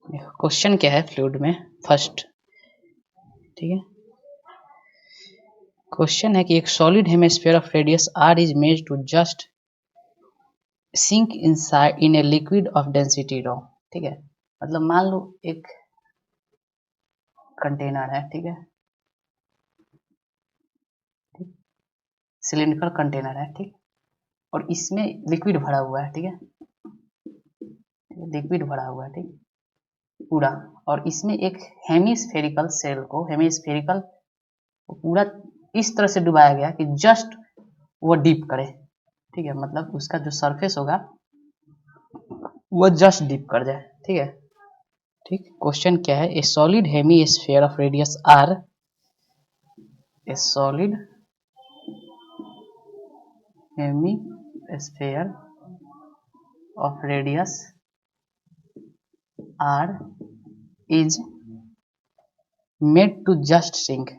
Question क्या है fluid में फर्स्ट, ठीक है। क्वेश्चन है कि एक solid hemisphere of radius r is made to just sink inside in a liquid of density ρ, ठीक है। मतलब मान लो एक कंटेनर है, ठीक है, सिलिंड्रिकल कंटेनर है, ठीक, और इसमें लिक्विड भरा हुआ है, ठीक है, लिक्विड भरा हुआ है, ठीक, पूरा, और इसमें एक हेमिस्फेरिकल सेल को, हेमिस्फेरिकल पूरा इस तरह से डुबाया गया कि जस्ट वो डीप करे, ठीक है, मतलब उसका जो सरफेस होगा वो जस्ट डीप कर जाए, ठीक है। ठीक, क्वेश्चन क्या है, ए solid hemisphere of radius r, A solid hemisphere of radius r is made to just sink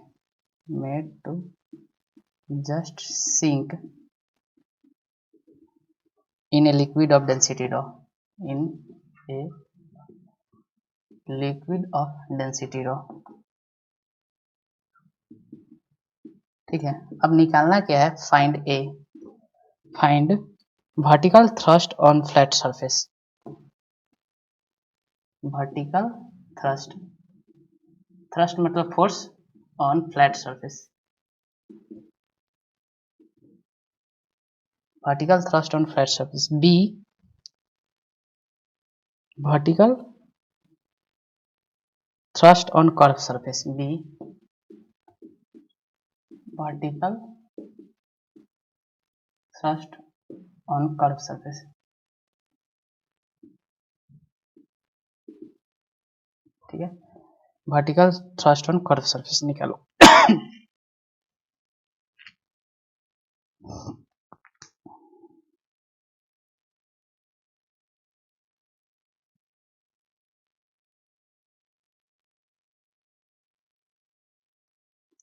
in a liquid of density ρ, in a liquid of density ρ, ठीक है। अब निकालना क्या है, find vertical thrust on flat surface, vertical thrust मतलब force on flat surface, vertical thrust on flat surface, B vertical thrust on curved surface, b vertical thrust on curved surface, ठीक है। Vertical thrust on curve surface निकालो।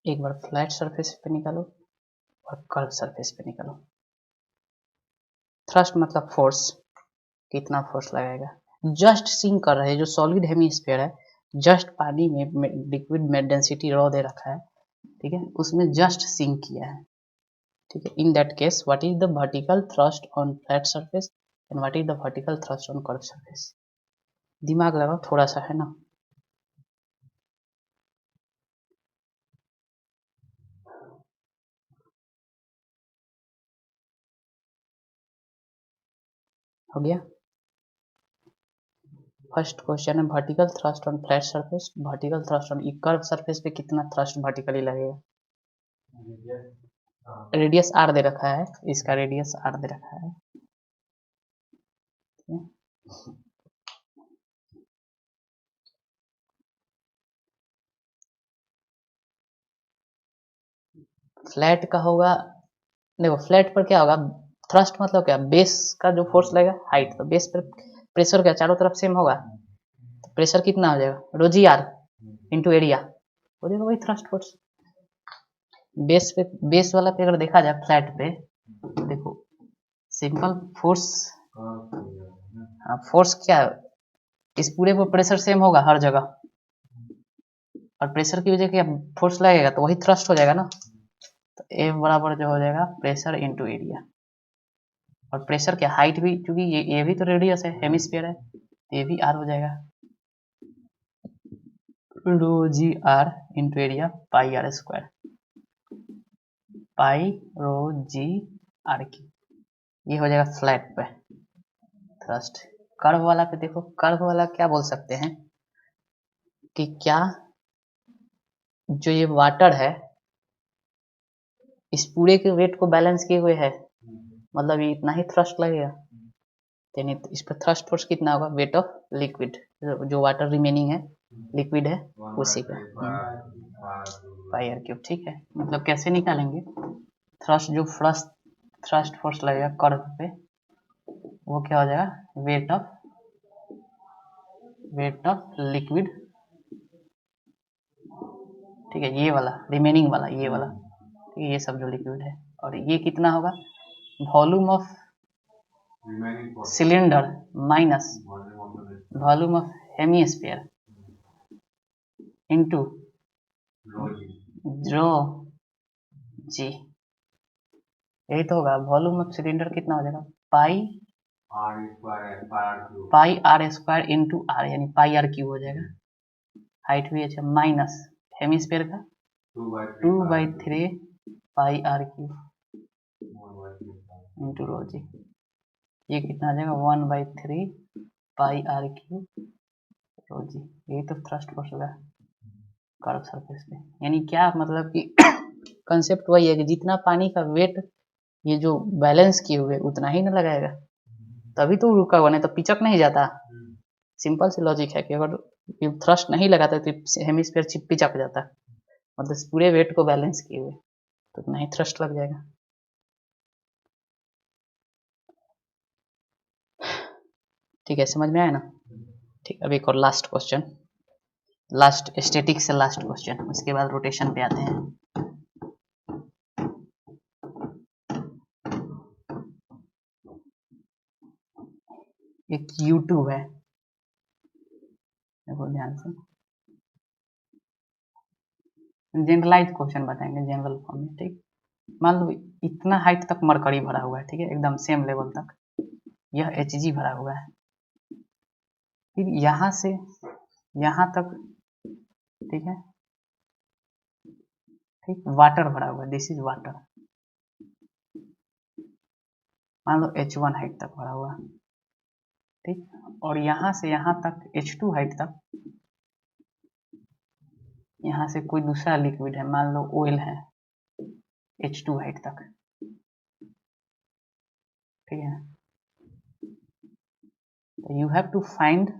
एक बार flat surface पे निकालो और curve surface पे निकालो। थ्रस्ट मतलब फोर्स, कितना फोर्स लगाएगा, जस्ट सिंक कर रहे हैं, जो सॉलिड हेमिस्फीयर है, जस्ट पानी में लिक्विड में डेंसिटी ρ दे रखा है, ठीक है, उसमें जस्ट सिंक किया है, ठीक है। In that case what is the vertical thrust on flat surface and what is the vertical thrust on curve surface. दिमाग लगाओ थोड़ा सा, है ना। हो गया। फर्स्ट क्वेश्चन है vertical thrust on flat surface, vertical thrust on curve surface पे कितना थ्रस्ट वर्टिकली लगेगा, रेडियस आर दे रखा है, इसका रेडियस आर दे रखा है, फ्लैट का होगा, देखो फ्लैट पर क्या होगा, थ्रस्ट मतलब क्या, बेस का जो फोर्स लगेगा, हाइट, तो बेस पर प्रेशर क्या चारों तरफ सेम होगा, तो प्रेशर कितना हो जाएगा, rho g r into area हो जाएगा, वही थ्रस्ट फोर्स। बेस वाला पे अगर देखा जाए फ्लैट पे, देखो सिंपल फोर्स, फोर्स क्या है, इस पूरे पर प्रेशर सेम होगा हर जगह, और प्रेशर की वजह क्या फोर्स लगेगा, तो वही थ्रस्ट हो जाएगा ना, तो F बराबर जो हो जाएगा प्रेशर इंटू एरिया, और प्रेशर क्या, हाइट भी, क्योंकि ये भी तो रेडियस है, हेमिस्फीयर है, ये भी आर हो जाएगा, rho g r into area pi are square, pi rho g r की, ये हो जाएगा फ्लैट पे थ्रस्ट। कर्व वाला पे देखो, कर्व वाला क्या बोल सकते हैं कि क्या जो ये वाटर है इस पूरे के वेट को बैलेंस किए हुए है, मतलब ये इतना ही थ्रस्ट लगेगा, यानी इस पर थ्रस्ट फोर्स कितना होगा, वेट ऑफ लिक्विड, जो वाटर रिमेनिंग है, लिक्विड है, उसी का पाई आर क्यूब, ठीक है। मतलब कैसे निकालेंगे, थ्रस्ट जो थ्रस्ट फोर्स लगेगा कर्व पे, वो क्या हो जाएगा, वेट ऑफ लिक्विड, ठीक है, ये वाला रिमेनिंग वाला, ये वाला, ठीक है, ये सब जो लिक्विड है, और ये कितना होगा, volume of cylinder minus volume of hemisphere into rho g, यही तो होगा। वॉल्यूम ऑफ सिलेंडर कितना हो जाएगा, pi are square into r, यानी पाई आर क्यूब हो जाएगा। हाइट भी अच्छा, माइनस हेमिस्फीयर का 2/3 पाई आर क्यूब इंटू रो जी, ये कितना आ जाएगा 1/3 पाई आर क्यूब रो जी। यही तो थ्रस्ट फोर्स होगा कर्व सरफेस पे। यानी क्या मतलब कि कंसेप्ट वही है कि जितना पानी का वेट ये जो बैलेंस किए हुए उतना ही ना लगाएगा, तभी तो रुका हुआ, नहीं तो पिचक नहीं जाता। सिंपल सी लॉजिक है कि अगर थ्रस्ट नहीं लगाता तो हेमिस्फीयर पिचक जाता, मतलब पूरे वेट को बैलेंस किए हुए तो उतना ही थ्रस्ट लग जाएगा। ठीक है, समझ में आया ना। ठीक, अब एक और लास्ट क्वेश्चन, लास्ट स्टैटिक से लास्ट क्वेश्चन, उसके बाद रोटेशन पे आते हैं। एक U2 है, देखो ध्यान से, जनरलाइज क्वेश्चन बताएंगे जनरल फॉर्म में। ठीक, मान लो इतना हाइट तक मरकरी भरा हुआ है, ठीक है, एकदम सेम लेवल तक, यह Hg भरा हुआ है। फिर यहाँ से यहाँ तक, ठीक है, ठीक, वाटर भरा हुआ है, दिस इज वाटर। मान लो H1 हाइट तक भरा हुआ, ठीक, और यहाँ से यहाँ तक H2 हाइट तक, यहाँ से कोई दूसरा लिक्विड है, मान लो ऑयल है, H2 हाइट तक, ठीक है। You have to find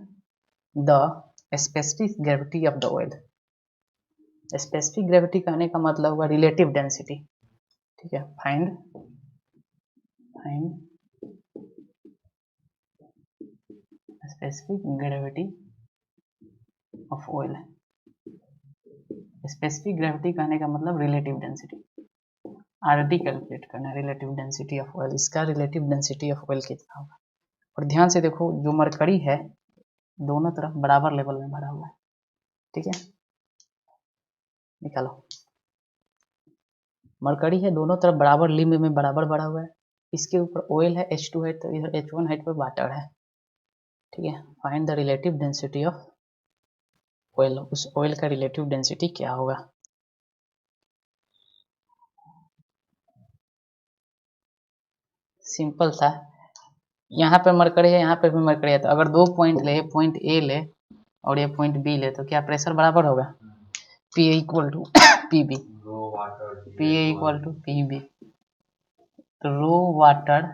the specific gravity of the oil. Specific gravity कहने का मतलब हुआ रिलेटिव डेंसिटी, ठीक है। Find specific gravity of oil. Specific gravity कहने का मतलब रिलेटिव डेंसिटी, आरडी कैलकुलेट करना है, रिलेटिव डेंसिटी ऑफ ऑयल। इसका रिलेटिव डेंसिटी ऑफ ऑयल कितना होगा। और ध्यान से देखो, जो मरकरी है दोनों तरफ बराबर लेवल में भरा हुआ है, ठीक है, निकालो। मरकरी है, दोनों तरफ बराबर लिम्ब में बराबर भरा हुआ है, इसके ऊपर ऑयल है H2 है, तो इधर H1 हाइट पर वाटर है, ठीक है। Find the relative density of oil, उस ऑयल का रिलेटिव डेंसिटी क्या होगा। सिंपल था, यहाँ पे मरकरी है, यहाँ पे भी मरकरी है, तो अगर दो पॉइंट ले, पॉइंट ए ले और ये पॉइंट बी ले, तो क्या प्रेशर बराबर होगा, p a equal to p b, p a equal to p b, तो rho water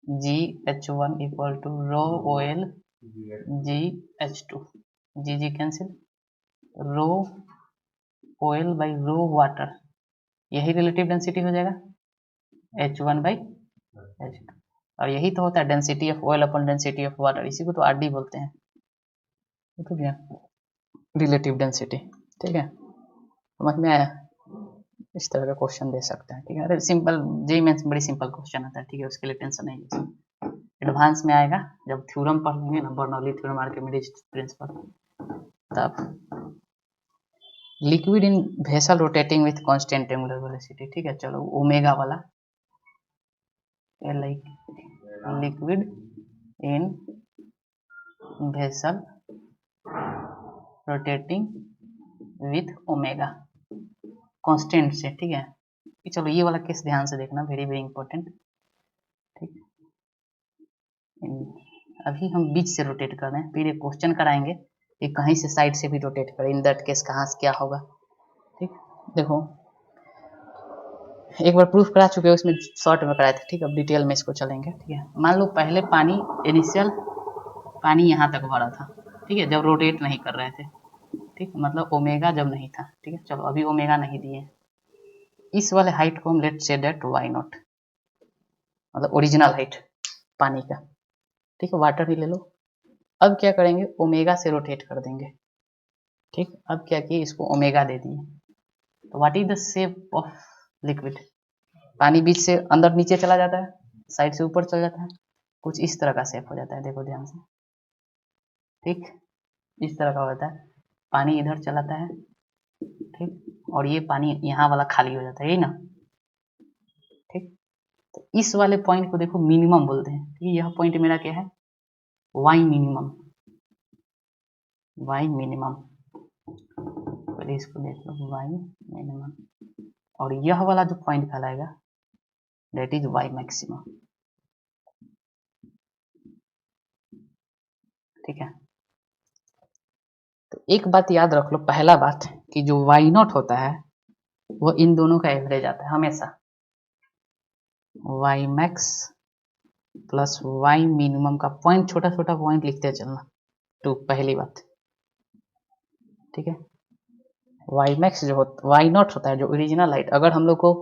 g H1 equal to rho oil g H2, g g cancel, rho oil by rho water, यही relative density हो जाएगा H1 by H2, और यही तो होता है density of oil upon density of water, इसी को तो आरडी बोलते हैं, तो क्या रिलेटिव डेंसिटी, ठीक है। समझ में आया। इस तरह का क्वेश्चन दे सकते हैं, ठीक है। अरे सिंपल, जेईई मेंस बड़ी सिंपल क्वेश्चन आता है, ठीक है, उसके लिए टेंशन नहीं है। एडवांस में आएगा जब थ्योरम पढ़ लेंगे ना, बर्नौली थ्योरम, आर्किमिडीज प्रिंसिपल, तब। Liquid in vessel rotating with constant angular velocity, ठीक है। चलो ओमेगा वाला, like liquid in vessel rotating with omega constant से, ठीक है। चलो ये वाला केस ध्यान से देखना, वेरी वेरी इंपॉर्टेंट, ठीक। अभी हम बीच से रोटेट कर रहे हैं, फिर एक क्वेश्चन कराएंगे कि कहीं से साइड से भी रोटेट करें, इन दैट केस कहाँ से क्या होगा, ठीक। देखो एक बार प्रूफ करा चुके हैं, उसमें शॉर्ट में कराए थे, ठीक। अब डिटेल में इसको चलेंगे, ठीक है। मान लो पहले पानी, इनिशियल पानी यहाँ तक भरा था, ठीक है, जब रोटेट नहीं कर रहे थे, ठीक, मतलब ओमेगा जब नहीं था, ठीक है। चलो अभी ओमेगा नहीं दिए, इस वाले हाइट को हम लेट से डेट वाई नॉट, मतलब ओरिजिनल हाइट पानी का, ठीक है। वाटर ही ले लो। अब क्या करेंगे, ओमेगा से रोटेट कर देंगे, ठीक। अब क्या किए, इसको ओमेगा दे दिए, तो what is the shape of liquid, पानी बीच से अंदर नीचे चला जाता है, साइड से ऊपर चला जाता है, कुछ इस तरह का शेप हो जाता है, देखो ध्यान से, ठीक। इस तरह का होता है, पानी इधर चलाता है, ठीक, और ये पानी यहाँ वाला खाली हो जाता है, यही ना, ठीक। तो इस वाले पॉइंट को देखो मिनिमम बोलते हैं, ठीक। यह पॉइंट मेरा क्या है, वाई मिनिमम, वाई मिनिमम, पहले इसको देख लो, वाई मिनिमम, और यह वाला जो पॉइंट कहलाएगा दैट इज वाई मैक्सिमम, ठीक है। तो एक बात याद रख लो, पहला बात कि जो वाई नॉट होता है वो इन दोनों का एवरेज आता है हमेशा, Y max plus Y minimum का पॉइंट, छोटा छोटा पॉइंट लिखते चलना, तो पहली बात, ठीक है। वाई मैक्स जो होता, वाई नॉट होता है जो ओरिजिनल हाइट, अगर हम लोग को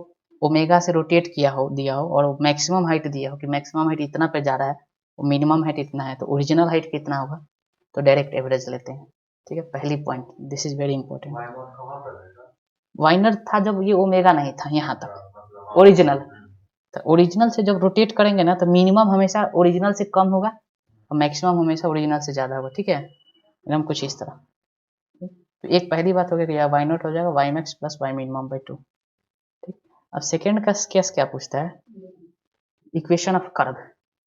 ओमेगा से रोटेट किया हो, दिया हो, और मैक्सिमम हाइट दिया हो कि मैक्सिमम हाइट इतना पे जा रहा है, वो मिनिमम हाइट इतना है, तो ओरिजिनल हाइट कितना होगा, तो डायरेक्ट एवरेज लेते हैं, ठीक है। पहली point, this is very important. Y naught था जब ये ओमेगा नहीं था, यहाँ तक ओरिजिनल, तो ओरिजिनल से जब रोटेट करेंगे ना, तो मिनिमम हमेशा ओरिजिनल से कम होगा और मैक्सिमम हमेशा ओरिजिनल से ज्यादा होगा, ठीक है, एकदम कुछ इस तरह। तो एक पहली बात हो गया कि यार वाई नॉट हो जाएगा Y max plus Y minimum by 2, ठीक। अब सेकेंड का केस क्या पूछता है, इक्वेशन ऑफ कर्व,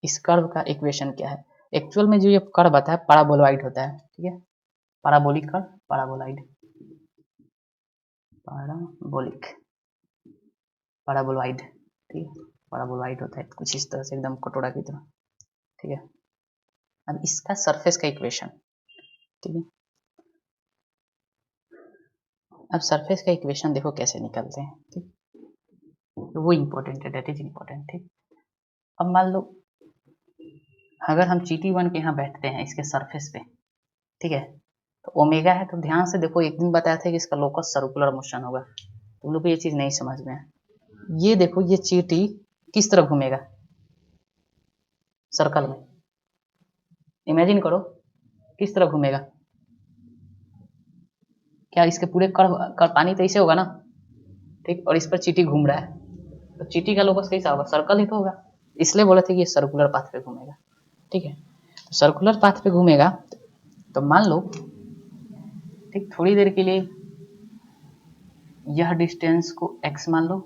इस कर्व का इक्वेशन क्या है। एक्चुअल में जो ये कर्व आता है पैराबोलॉइड होता है, ठीक है, parabolic curve, paraboloid, parabolic, paraboloid, ठीक है, पैराबोलॉइड होता है कुछ इस तरह से, एकदम कटोरा की तरह, ठीक है। अब इसका सरफेस का इक्वेशन, ठीक है, अब सरफेस का इक्वेशन देखो कैसे निकलते हैं, ठीक, तो वो इम्पोर्टेंट है, दैट इज इम्पोर्टेंट, ठीक। अब मान लो अगर हम GT1 के यहाँ बैठते हैं इसके सरफेस पे, ठीक है, तो ओमेगा है, तो ध्यान से देखो, एक दिन बताया था कि इसका लोकस सर्कुलर मोशन होगा, तुम लोग को ये चीज नहीं समझ में है। ये देखो ये चीटी किस तरह घूमेगा, सर्कल में, इमेजिन करो किस तरह घूमेगा, क्या इसके पूरे कर पानी तो ऐसे होगा ना, ठीक, और इस पर चीटी घूम रहा है, तो चीटी का लोकस कैसा होगा, सर्कल ही तो होगा, इसलिए बोले थे कि ये सर्कुलर पाथ पे घूमेगा, ठीक है। तो सर्कुलर पाथ पे घूमेगा, तो मान लो, ठीक, थोड़ी देर के लिए यह डिस्टेंस को x मान लो,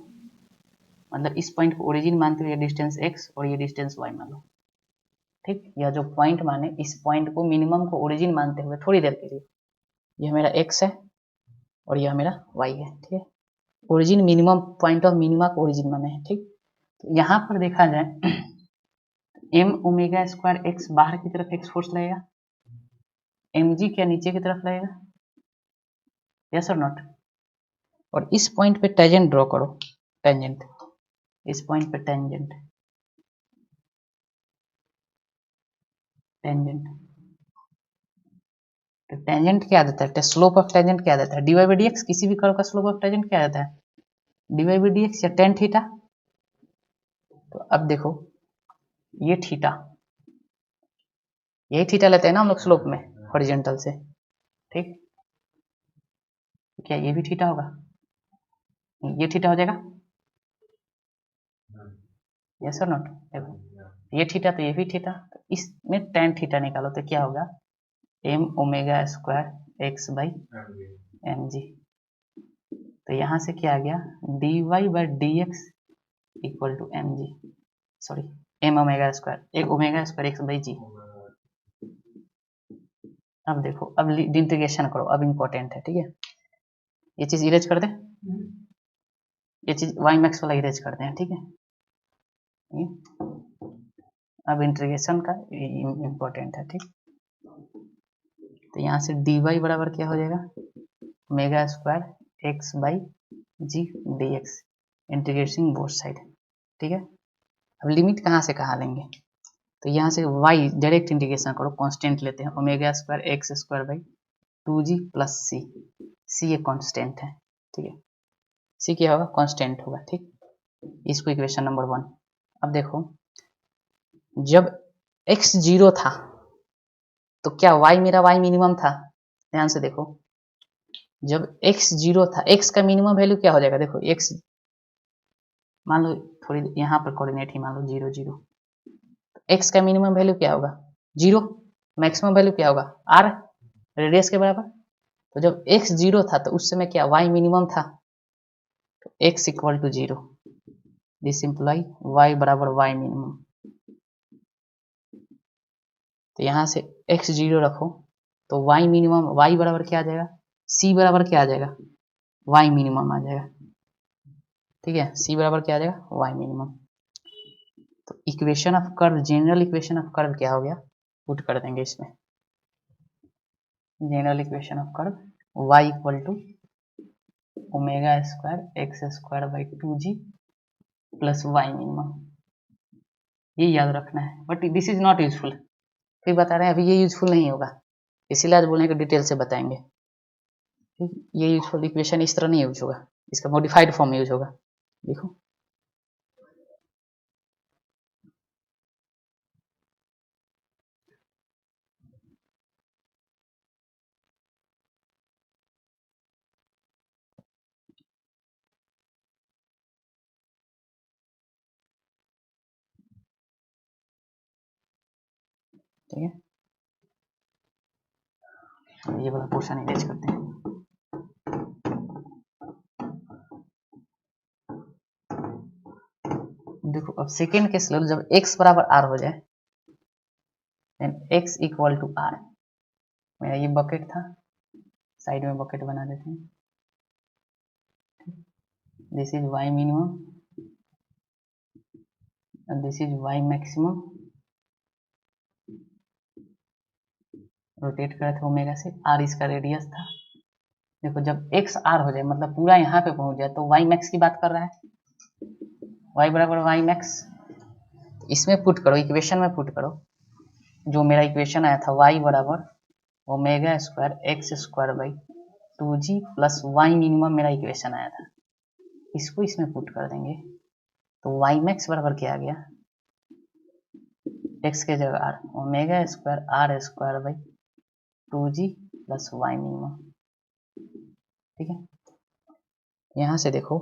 मतलब इस पॉइंट को ओरिजिन मानते हुए ये डिस्टेंस x और ये डिस्टेंस y मान लो, ठीक। यह जो पॉइंट माने, इस पॉइंट को मिनिमम को ओरिजिन मानते हुए थोड़ी देर के लिए, यह मेरा x है और यह मेरा y है, ठीक है। Origin minimum, point of minima को ओरिजिन माने हैं, ठीक। तो यहाँ पर देखा जाए m ओमेगा स्क्वायर x बाहर की तरफ x फोर्स लगेगा, mg क्या नीचे की तरफ लगेगा, यस और नॉट। और इस पॉइंट पे टेंजेंट ड्रॉ करो, टेंजेंट, इस पॉइंट पे टेंजेंट, टेंजेंट, तो टेंजेंट क्या देता है, स्लोप ऑफ टेंजेंट क्या देता है, dy बाई dx, किसी भी कर्व का स्लोप ऑफ टेंजेंट क्या देता है, dy बाई dx या tan थीटा। तो अब देखो ये थीटा, यही थीटा लेते हैं ना हम लोग स्लोप में हॉरिजॉन्टल से, ठीक, क्या ये भी थीटा होगा, ये थीटा हो जाएगा, यस और नॉट। देखो ये थीटा तो ये भी थीटा, तो इसमें tan थीटा निकालो तो क्या होगा, m omega square x by mg, तो यहाँ से क्या आ गया, dy by dx equal to mg, sorry m omega square, एक omega square x by g। अब देखो, अब इंटीग्रेशन करो, अब इम्पोर्टेंट है, ठीक है, ये चीज इरेज कर दे, ये चीज वाई मैक्स वाला इरेज करते हैं, ठीक है। अब इंटीग्रेशन का इम्पोर्टेंट है, ठीक। तो यहाँ से dy बराबर क्या हो जाएगा, omega square x by G dx, integrating both side, ठीक है। अब लिमिट कहाँ से कहाँ लेंगे, तो यहाँ से y डायरेक्ट इंटीग्रेशन करो, कांस्टेंट लेते हैं, omega square x square by 2g plus c, c एक कांस्टेंट है, ठीक है, सी क्या होगा, कांस्टेंट होगा, ठीक। इसको इक्वेशन नंबर 1। अब देखो जब x 0 था तो क्या y मेरा y मिनिमम था, ध्यान से देखो, जब x 0 था, x का मिनिमम वैल्यू क्या हो जाएगा, देखो x मान लो, थोड़ी यहाँ पर कोऑर्डिनेट ही मान लो 0 0, तो x का मिनिमम वैल्यू क्या होगा 0, मैक्सिमम वैल्यू क्या होगा r, रेडियस के बराबर। तो जब x 0 था तो उस समय क्या y मिनिमम था, तो x equal to 0, this imply y बराबर y मिनिमम। तो यहाँ से x 0 रखो तो y मिनिमम, y बराबर क्या आ जाएगा, c बराबर क्या आ जाएगा, y मिनिमम आ जाएगा। ठीक है, c बराबर क्या आ जाएगा, y मिनिमम। तो equation of curve, general equation of curve क्या हो गया, पुट कर देंगे इसमें। General equation of curve y equal to omega square x square by 2g plus Y minimum. ये याद रखना है, but this is not useful. फिर बता रहे हैं अभी ये यूजफुल नहीं होगा, इसीलिए आज बोलने के डिटेल से बताएंगे। ठीक, ये यूजफुल इक्वेशन इस तरह नहीं यूज होगा, इसका मॉडिफाइड फॉर्म में यूज होगा। देखो ठीक है, ये वाला पोर्शन इरेज करते हैं। देखो अब सेकेंड केस लो, जब x बराबर r हो जाए, then x equal to r। मेरा ये बकेट था, साइड में बकेट बना देते हैं। This is y minimum and this is y maximum. Rotate करे थे ओमेगा से, r इसका रेडियस था। देखो जब x r हो जाए, मतलब पूरा यहाँ पे पहुंच जाए, तो y मैक्स की बात कर रहा है, y बराबर y मैक्स। इसमें पुट करो, इक्वेशन में पुट करो। जो मेरा इक्वेशन आया था y बराबर omega square x square by 2g plus y minimum, मेरा इक्वेशन आया था, इसको इसमें पुट कर देंगे। तो y मैक्स बराबर क्या आ गया, x के जगह r, omega square r square by 2g plus y minimum. ठीक है, यहाँ से देखो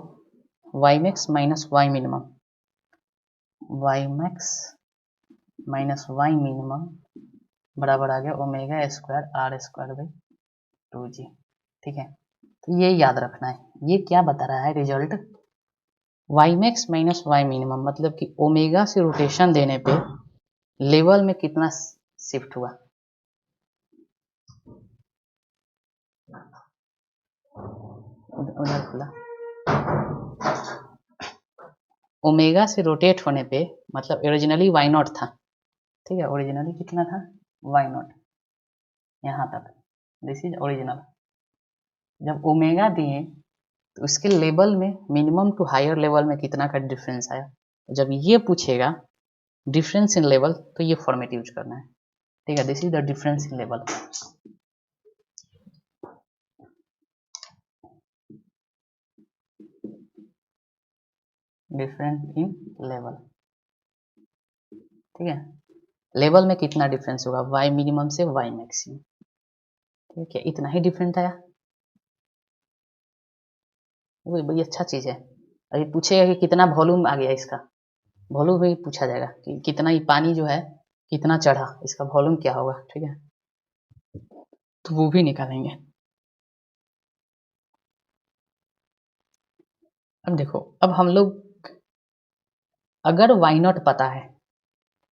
y max minus y minimum, y max minus y minimum बराबर आ गया omega square r square by 2g। ठीक है, तो ये याद रखना है, ये क्या बता रहा है result, y max minus y minimum, मतलब कि ओमेगा से रोटेशन देने पे लेवल में कितना शिफ्ट हुआ। उधर खुला, ओमेगा से रोटेट होने पे, मतलब ओरिजिनली y नॉट था। ठीक है, ओरिजिनली कितना था, y नॉट, यहाँ तक, दिस इज ओरिजिनल। जब ओमेगा दिए तो उसके लेवल में मिनिमम टू हायर लेवल में कितना का डिफरेंस आया। जब ये पूछेगा डिफरेंस इन लेवल, तो ये फॉर्मेट यूज करना है। ठीक है, this is the difference in level. Difference in level, ठीक है, लेवल में कितना डिफरेंस होगा y मिनिमम से y मैक्सिमम। ठीक है, इतना ही डिफरेंट आया, वो बड़ी अच्छा चीज है। अभी पूछेगा कि कितना वॉल्यूम आ गया इसका, वॉल्यूम भी पूछा जाएगा कि कितना ही पानी जो है कितना चढ़ा, इसका वॉल्यूम क्या होगा। ठीक है, तो वो भी निकालेंगे। अब देखो, अब हम लोग अगर y नॉट पता है,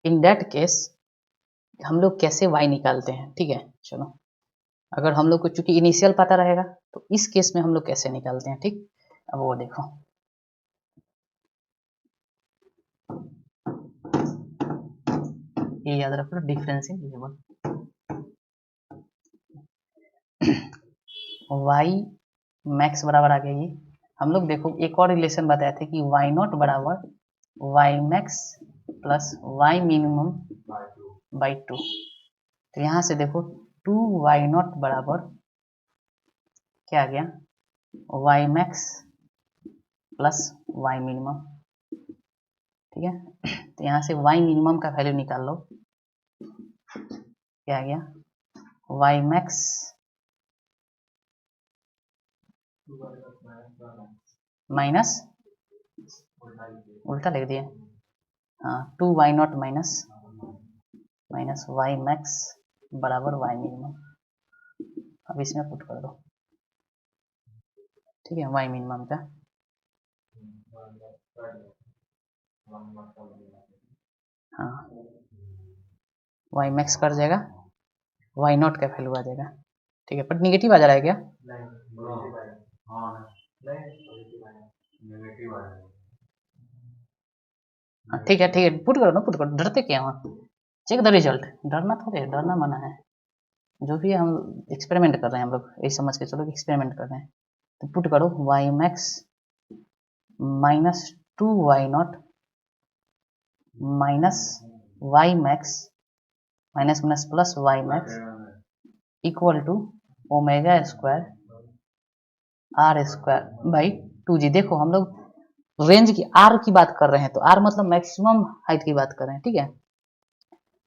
इन दैट केस हम लोग कैसे y निकालते हैं। ठीक है, चलो, अगर हम लोग को चूंकि इनिशियल पता रहेगा, तो इस केस में हम लोग कैसे निकालते हैं। ठीक, अब वो देखो, ये याद रखो, difference in level. y max बराबर आ गया ये। हम लोग देखो एक और रिलेशन बताए थे कि y नॉट बराबर y max plus y minimum by 2। तो यहाँ से देखो 2y नॉट बराबर क्या आ गया, y max plus y minimum. ठीक है, तो यहाँ से y मिनिमम का वैल्यू निकाल लो, क्या आ गया, y मैक्स माइनस, उल्टा लिख दिए, हाँ, 2y not minus y max बराबर y मिनिमम। अब इसमें पुट कर दो, ठीक है, वाई मिनिमम का हाँ वाई मैक्स कर जाएगा, वाई नॉट का वैल्यू आ जाएगा, ठीक है, बट निगेटिव आ जा रहा है क्या? हाँ ठीक है पुट करो ना, पुट करो, डरते क्या हो, चेक द रिजल्ट, डरना थोड़े, डरना मना है, जो भी हम एक्सपेरिमेंट कर रहे हैं हम लोग, ये समझ के चलो कि एक्सपेरिमेंट कर रहे हैं, तो पुट करो Y max minus 2y0 minus Y max minus minus plus Y max equal to omega square are square by 2g। देखो हम लोग रेंज की आर की बात कर रहे हैं, तो आर मतलब मैक्सिमम हाइट की बात कर रहे हैं, ठीक है।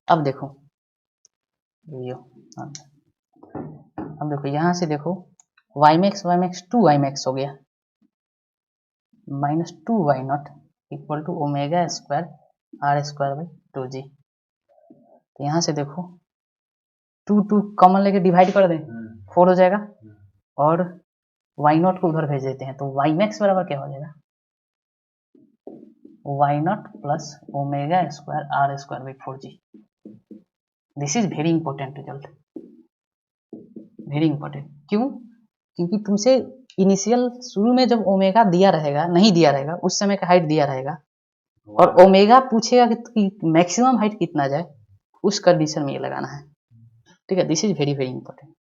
अब देखो अब देखो यहाँ से देखो वाई मैक्स 2y मैक्स हो गया minus 2y0 equal to omega square are square by 2g। तो यहाँ से देखो 2 कॉमन लेके डिवाइड कर दें 4 हो जाएगा, और y0 को उधर भेज देते हैं, तो y मैक्स बराबर क्या हो जाएगा, y0 plus omega square are square by 4g। This is very important result, very important. क्यों? क्योंकि तुमसे इनिशियल शुरू में जब ओमेगा दिया रहेगा, नहीं दिया रहेगा, उस समय का हाइट दिया रहेगा, और ओमेगा पूछेगा कि मैक्सिमम हाइट कितना जाए, उस कंडीशन में ये लगाना है, ठीक है। This is very very important.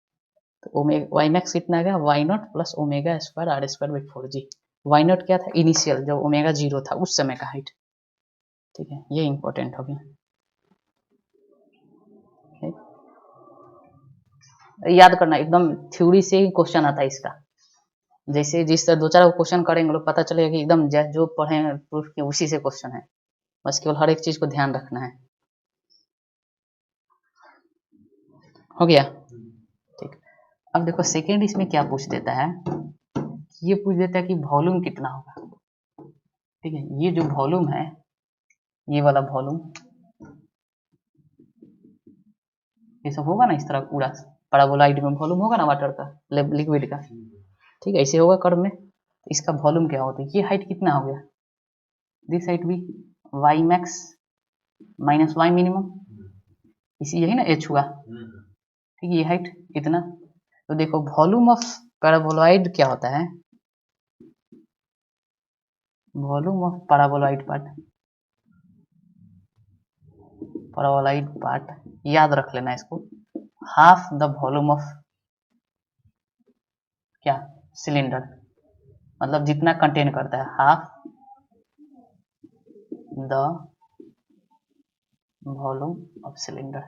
तो ओमेगा वाई मैक्स कितना आ गया, Y not plus omega square are square by 4g। Y naught क्या था, इनिशियल जब ओमेगा 0 था उस समय का हाइट, ठीक है, ये इंपॉर्टेंट हो गया। याद करना, एकदम थ्योरी से ही क्वेश्चन आता है इसका, जैसे जिस तरह 2-4 क्वेश्चन करेंगे लोग, पता चलेगा कि एकदम जो पढ़े हैं प्रूफ के उसी से क्वेश्चन है, बस केवल हर एक चीज को ध्यान रखना है। हो गया, ठीक। अब देखो सेकेंड इसमें क्या पूछ देता है, ये पूछ देता है कि वॉल्यूम कितना होगा, ठीक है। ये जो वॉल्यूम है, ये वाला वॉल्यूम, ये सब होगा ना इस तरह पूरा पैराबोलॉइड में वॉल्यूम होगा ना वाटर का, लिक्विड का, ठीक है, ऐसे होगा कर्व में। तो इसका वॉल्यूम क्या होता है, ये हाइट कितना हो गया, दिस हाइट भी Y max minus Y minimum, इसी यही ना एच हुआ, ठीक है, ये हाइट इतना। तो देखो वॉल्यूम ऑफ पैराबोलॉइड क्या होता है, वॉल्यूम ऑफ पैराबोलॉइड पार्ट याद रख लेना इसको, हाफ द वॉल्यूम ऑफ क्या, सिलेंडर, मतलब जितना कंटेन करता है, half the volume of cylinder.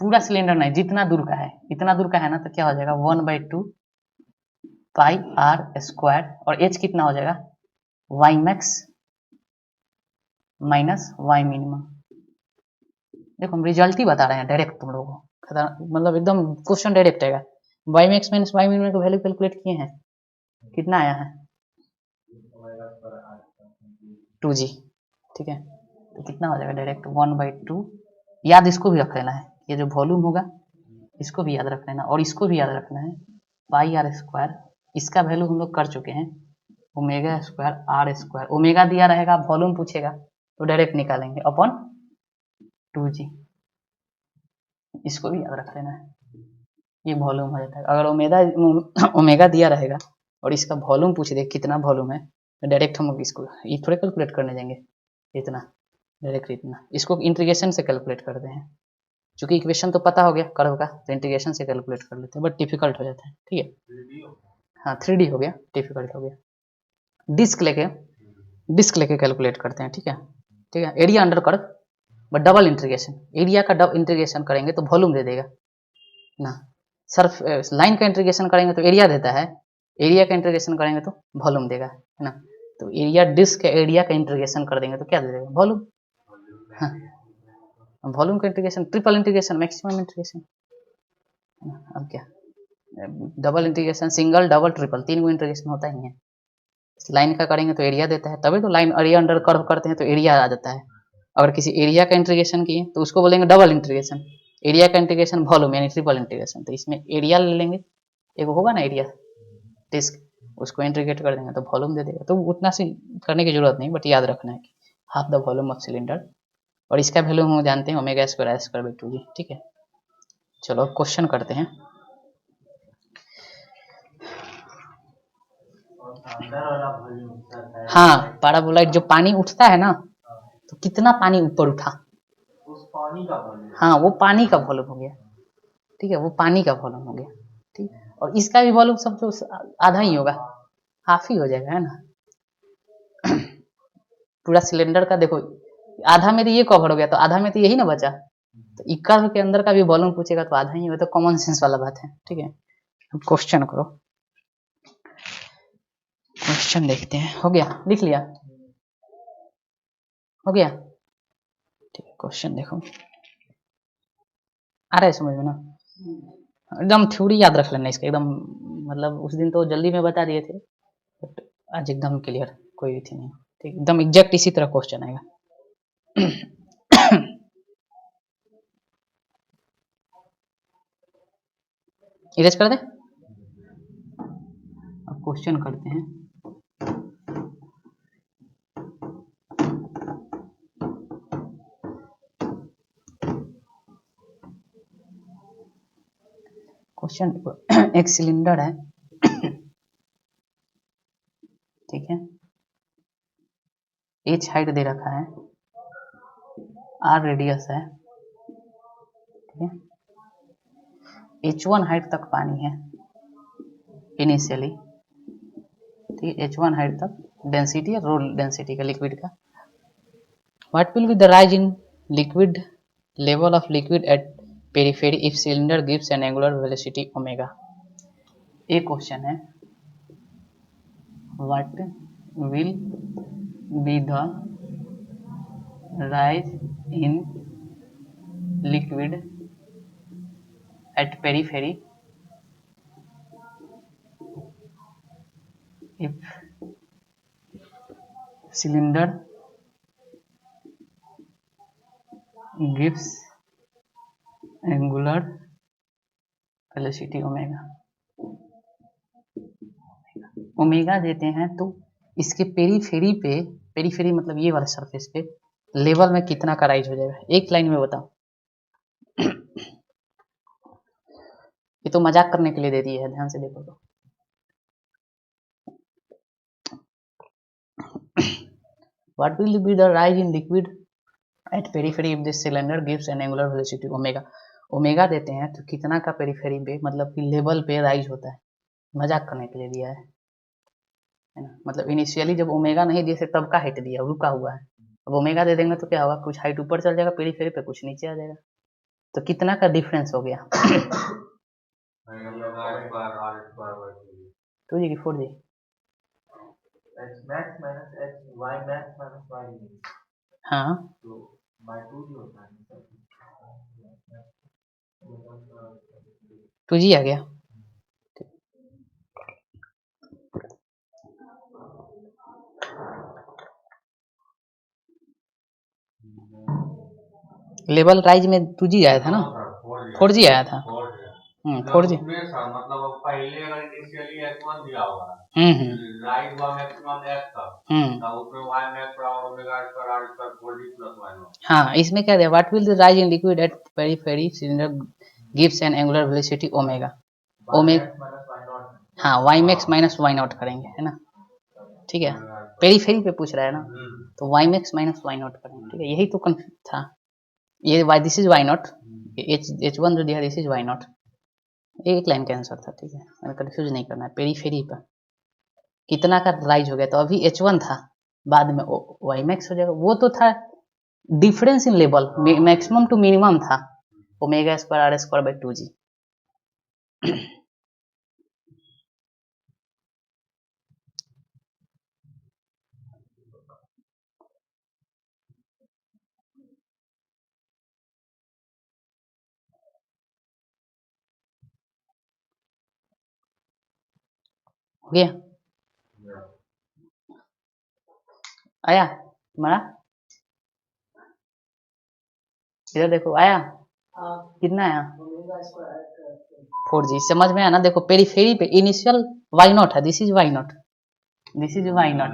पूरा सिलेंडर नहीं, जितना दूर का है, इतना दूर का है ना, तो क्या हो जाएगा 1/2 पाई आर स्क्वायर, और एच कितना हो जाएगा, Y max minus Y minimum. देखो हम रिजल्ट ही बता रहे हैं डायरेक्ट तुम लोगों को, मतलब एकदम क्वेश्चन डायरेक्ट आएगा। Y max minus Y minimum का वैल्यू कैलकुलेट किए हैं, कितना आया है 2g, ठीक है। तो कितना हो जाएगा डायरेक्ट 1/2, याद इसको भी रख लेना है, ये जो वॉल्यूम होगा इसको भी याद रख लेना, और इसको भी याद रखना है पाई आर स्क्वायर, इसका वैल्यू हम लोग कर चुके हैं omega square are square, omega दिया रहेगा, वॉल्यूम पूछेगा तो डायरेक्ट निकालेंगे अपॉन 2g, इसको भी याद रख लेना है, ये वॉल्यूम हो जाता है। अगर ओमेगा दिया रहेगा और इसका वॉल्यूम पूछ दे कितना वॉल्यूम है, तो डायरेक्ट हम इसको ये थोड़े कैलकुलेट करने जाएंगे, इतना डायरेक्ट इतना, इसको इंटीग्रेशन से कैलकुलेट करते हैं, क्योंकि इक्वेशन तो पता हो गया कर्व का, तो इंटीग्रेशन से कैलकुलेट कर लेते हैं, बट डिफिकल्ट हो जाता है, ठीक है। हाँ 3D हो गया, डिफिकल्ट हो गया, डिस्क लेके कैलकुलेट करते हैं, ठीक है, ठीक है। Area under curve but double integration, area का डबल इंटीग्रेशन करेंगे तो वॉल्यूम दे देगा ना, सर्फ लाइन का इंटीग्रेशन करेंगे तो एरिया देता है, एरिया का इंटीग्रेशन करेंगे तो वॉल्यूम देगा, है ना। तो एरिया डिस्क का एरिया का इंटीग्रेशन कर देंगे तो क्या दे देगा, वॉल्यूम। हाँ वॉल्यूम का integration triple integration maximum integration, अब क्या double integration, single double triple 3 गो इंटीग्रेशन होता ही है। लाइन का करेंगे तो एरिया देता है, तभी तो लाइन एरिया अंडर कर्व करते हैं तो एरिया आ जाता है। अगर किसी एरिया का इंटीग्रेशन किए तो उसको बोलेंगे डबल इंटीग्रेशन, एरिया का इंटीग्रेशन वॉल्यूम यानी ट्रिपल इंटीग्रेशन, तो इसमें एरिया ले लेंगे, एक होगा ना एरिया डिस्क, उसको इंटीग्रेट कर देंगे तो वॉल्यूम दे देगा। तो उतना सी करने की जरूरत नहीं, बट याद रखना है कि half the volume of cylinder, और इसका वैल्यू हम जानते हैं omega square I square by 2g। ठीक है, चलो अब क्वेश्चन करते हैं। हाँ, पैराबोलाइड जो पानी उठता है ना, तो कितना पानी ऊपर उठा, उस पानी का वॉल्यूम, हाँ वो पानी का वॉल्यूम हो गया। ठीक है, वो पानी का वॉल्यूम हो गया। ठीक, और इसका भी वॉल्यूम सब तो आधा ही होगा, हाफ ही हो जाएगा, है ना। पूरा सिलेंडर का देखो, आधा में तो ये कवर हो गया, तो आधा में तो यही ना बचा, तो इक्का के अंदर का भी वॉल्यूम पूछेगा तो आधा ही हो, तो कॉमन सेंस वाला बात है। ठीक है, अब क्वेश्चन करो, क्वेश्चन देखते हैं। हो गया, लिख लिया, हो गया। ठीक है, क्वेश्चन देखो, आ रहा है समझ में ना, एकदम थ्योरी याद रख लेना इसका एकदम, मतलब उस दिन तो जल्दी में बता दिए थे, बट आज एकदम क्लियर, कोई भी थी नहीं। ठीक, एकदम एग्जैक्ट इसी तरह क्वेश्चन आएगा। इरेज कर दे, अब क्वेश्चन करते हैं। क्वेश्चन एक सिलेंडर है, ठीक है, एच हाइट दे रखा है, आर रेडियस है, ठीक है, H1 हाइट तक पानी है इनिशियली, ठीक है, H1 हाइट तक डेंसिटी है, रो डेंसिटी का लिक्विड का। What will be the rise in liquid level of liquid at periphery if cylinder gives an angular velocity omega. एक क्वेश्चन है, what will be the rise in liquid at periphery if cylinder gives angular velocity omega. Omega देते हैं तो इसके periphery पे, periphery मतलब ये वाला सरफेस पे लेवल में कितना का राइज हो जाएगा, एक लाइन में बताओ। ये तो मजाक करने के लिए दे दी है, ध्यान से देखो तो। What will be the rise in liquid at periphery if this cylinder gives an angular velocity omega. Omega देते हैं तो कितना का पेरीफेरी पे मतलब कि लेवल पे राइज होता है, मजाक करने के लिए दिया है ना। मतलब इनिशियली जब ओमेगा नहीं दिए थे तब का हाइट दिया, रुका हुआ है। अब ओमेगा दे देंगे तो क्या होगा, कुछ हाइट ऊपर चल जाएगा पेरीफेरी पे, कुछ नीचे आ जाएगा, तो कितना का डिफरेंस हो गया। 2g की 4g, हाँ होता 2g आ गया। लेवल राइज में 2g आया था ना, 4g आया था। 4g, मतलब पहले अगर इनिशियली H1 दिया हुआ राइज हुआ मैक्सिमम X तक, तब उसमें y मैक्स और omega square r square 4d plus y0। हाँ, इसमें क्या दिया, what will the rise in liquid at periphery cylinder gives an angular velocity omega. Omega, हाँ y max minus why not करेंगे, है ना। ठीक है, पेरीफेरी पे पूछ रहा है ना, तो Y max minus why not करेंगे। ठीक है, यही तो कंफ्यूज था, ये Y this is Y nought, H one जो दिया दिस इज वाई नॉट, एक लाइन का आंसर था। ठीक है, मैंने कंफ्यूज नहीं करना है। पेरीफेरी पर कितना का राइज हो गया, तो अभी H1 था, बाद में वाई मैक्स हो जाएगा, वो तो था difference in level, maximum to minimum था, omega square are square by 2g। हो गया, आया तुम्हारा, इधर देखो आया। कितना आया 4G, समझ में आया ना। देखो पेरीफेरी पे इनिशियल वाई नॉट है, this is Y nought, this is Y nought.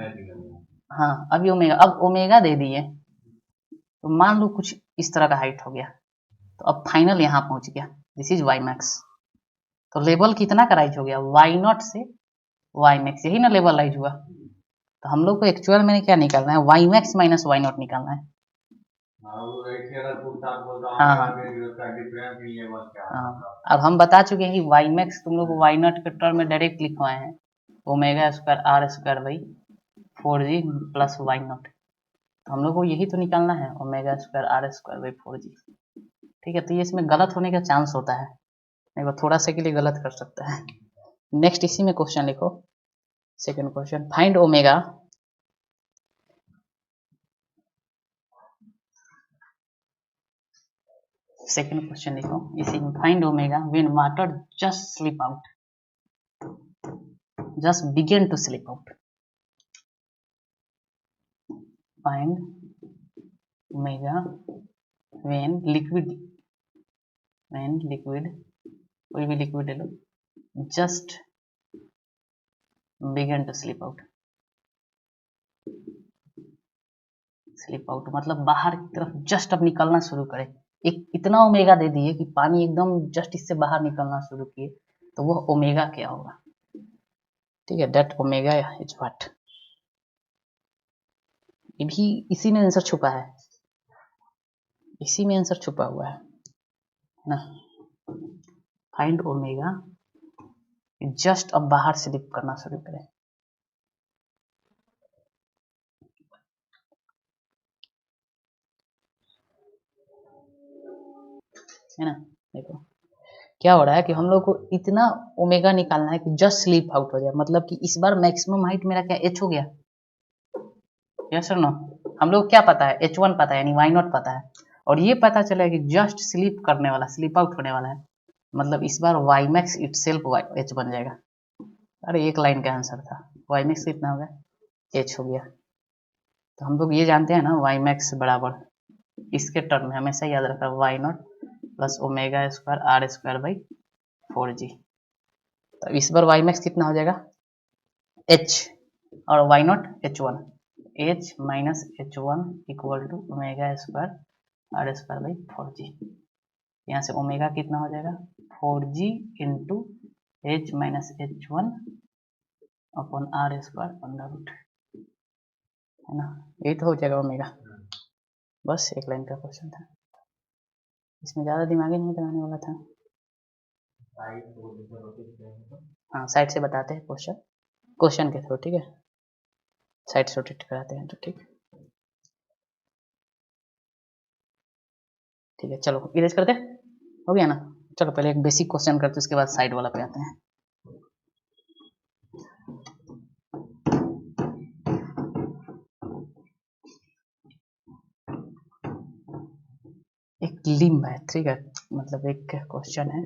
हाँ अभी ओमेगा, अब ओमेगा दे दिए तो मान लो कुछ इस तरह का हाइट हो गया, तो अब फाइनल यहाँ पहुंच गया, दिस इज वाई मैक्स। तो लेवल कितना का राइज हो गया, वाई नॉट से वाई मैक्स, यही ना लेवल राइज हुआ। तो हम लोग को एक्चुअल में क्या निकालना है, Y max minus Y nought निकालना है। हाँ हाँ, अब हम बता चुके हैं कि वाई मैक्स तुम लोग वाई नॉट के टर्म में डायरेक्ट लिखवाए हैं, omega square are square by 4G plus Y nought. तो हम लोग को यही तो निकालना है, omega square are square by 4G। ठीक है, तो ये इसमें गलत होने का चांस होता है, नहीं वो थोड़ा सा के लिए गलत कर सकता है। नेक्स्ट इसी में क्वेश्चन लिखो, second question, find omega second question लिखो इसी में, find omega when water just slip out, just begin to slip out. Find omega when liquid कोई भी लिक्विड ले लो, just begin to slip out. Slip out मतलब बाहर की तरफ जस्ट अब निकलना शुरू करे, एक इतना ओमेगा दे दिए कि पानी एकदम जस्ट इससे बाहर निकलना शुरू किए, तो वह ओमेगा क्या होगा। ठीक है, डेट ओमेगा इज व्हाट, ये भी इसी में आंसर छुपा है, इसी में आंसर छुपा हुआ है ना। फाइंड ओमेगा जस्ट अब बाहर स्लिप करना शुरू करें, है ना। देखो क्या हो रहा है कि हम लोग को इतना ओमेगा निकालना है कि जस्ट स्लीप आउट हो जाए, मतलब कि इस बार मैक्सिमम हाइट मेरा क्या एच हो गया, यस और नो। हम लोग क्या पता है, H1 पता है यानी वाई नॉट पता है, और ये पता चला कि जस्ट स्लीप करने वाला, स्लीप आउट होने वाला है, मतलब इस बार y max itself h बन जाएगा। अरे एक लाइन का आंसर था, वाई मैक्स कितना होगा, एच हो गया। तो हम लोग ये जानते हैं ना, वाई मैक्स बराबर इसके टर्म में हमेशा याद रखा, Y not plus omega square are square by 4G। तो इस बार वाई मैक्स कितना हो जाएगा, एच, और Y nought H1, H minus H1 equal to omega square are square by 4G। यहाँ से ओमेगा कितना हो जाएगा, 4G into H minus H1 upon R square under root, है ना। यही तो हो जाएगा ओमेगा। बस एक लाइन का क्वेश्चन था, इसमें ज़्यादा दिमागी नहीं लगाने वाला था। हाँ साइड से बताते हैं क्वेश्चन, क्वेश्चन के थ्रू, ठीक है, साइड से रोटेट कराते हैं तो ठीक है। चलो इरेज करते, हो गया ना। चलो पहले एक बेसिक क्वेश्चन करते, उसके बाद साइड वाला पे आते हैं। एक लिम्ब है, ठीक है, मतलब एक क्वेश्चन है,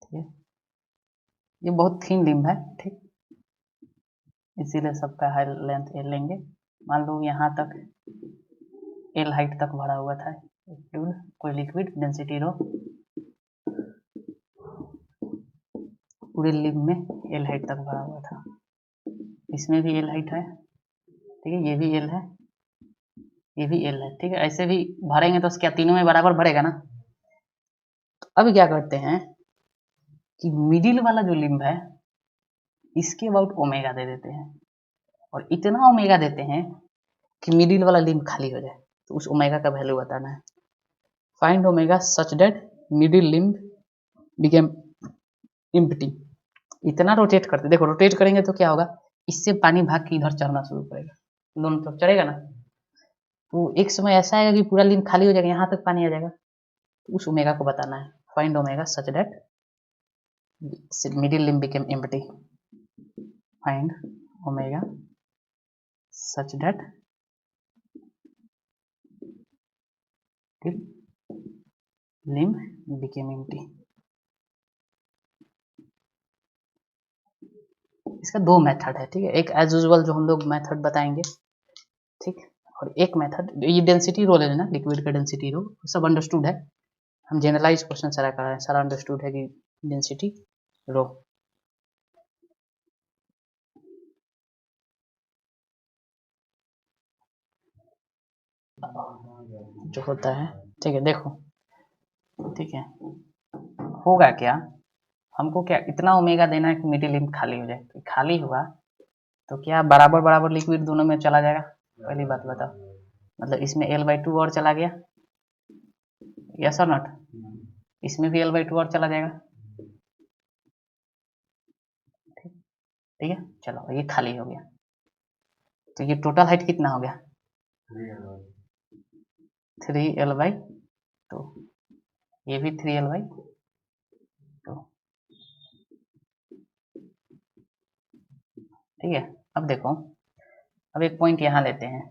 ठीक है, ये बहुत थिन लिम्ब है, ठीक, इसीलिए सबका हाई लेंथ एल लेंगे। मान लो यहाँ तक एल हाइट तक भरा हुआ था फ्लूइड, कोई लिक्विड डेंसिटी रो, पूरे लिम्ब में एल हाइट तक भरा हुआ था, इसमें भी एल हाइट है, ठीक है, ये भी एल है, ये भी एल है, ठीक है, ऐसे भी भरेंगे तो क्या तीनों में बराबर भरेगा ना। तो अब क्या करते हैं कि मिडिल वाला जो लिम्ब है इसके अबाउट ओमेगा दे देते हैं, और इतना ओमेगा देते हैं कि मिडिल वाला लिम्ब खाली हो जाए, तो उस ओमेगा का वैल्यू बताना है। Find omega such that middle limb became empty. इतना रोटेट करते, देखो रोटेट करेंगे तो क्या होगा, इससे पानी भाग के इधर चढ़ना शुरू करेगा, दोनों तरफ चढ़ेगा ना, तो एक समय ऐसा आएगा कि पूरा लिम्ब खाली हो जाएगा, यहाँ तक पानी आ जाएगा, तो उस ओमेगा को बताना है। Find omega such that middle limb became empty. Find omega such that till limb became empty. इसका दो मेथड है, ठीक है। एक एज यूजुअल जो हम लोग मेथड बताएंगे, ठीक, और एक मेथड ये डेंसिटी रो ले लेना, लिक्विड का डेंसिटी रो सब अंडरस्टूड है। हम जनरलाइज क्वेश्चन सारा कर रहे हैं, सारा अंडरस्टूड है कि डेंसिटी रो। जो होता है, ठीक है, देखो, ठीक है, होगा क्या, हमको क्या इतना ओमेगा देना है कि मिडिल लिमिट खाली हो जाए। तो खाली हुआ तो क्या बराबर बराबर लिक्विड दोनों में चला जाएगा? पहली बात बताओ, मतलब इसमें L/2 और चला गया, यस और नॉट? इसमें भी L/2 और चला जाएगा, ठीक है। चलो ये खाली हो गया, तो ये टोटल हाइट कितना हो गया? 3L/2, ये भी 3L/2। ठीक है, अब देखो, अब एक पॉइंट यहाँ लेते हैं,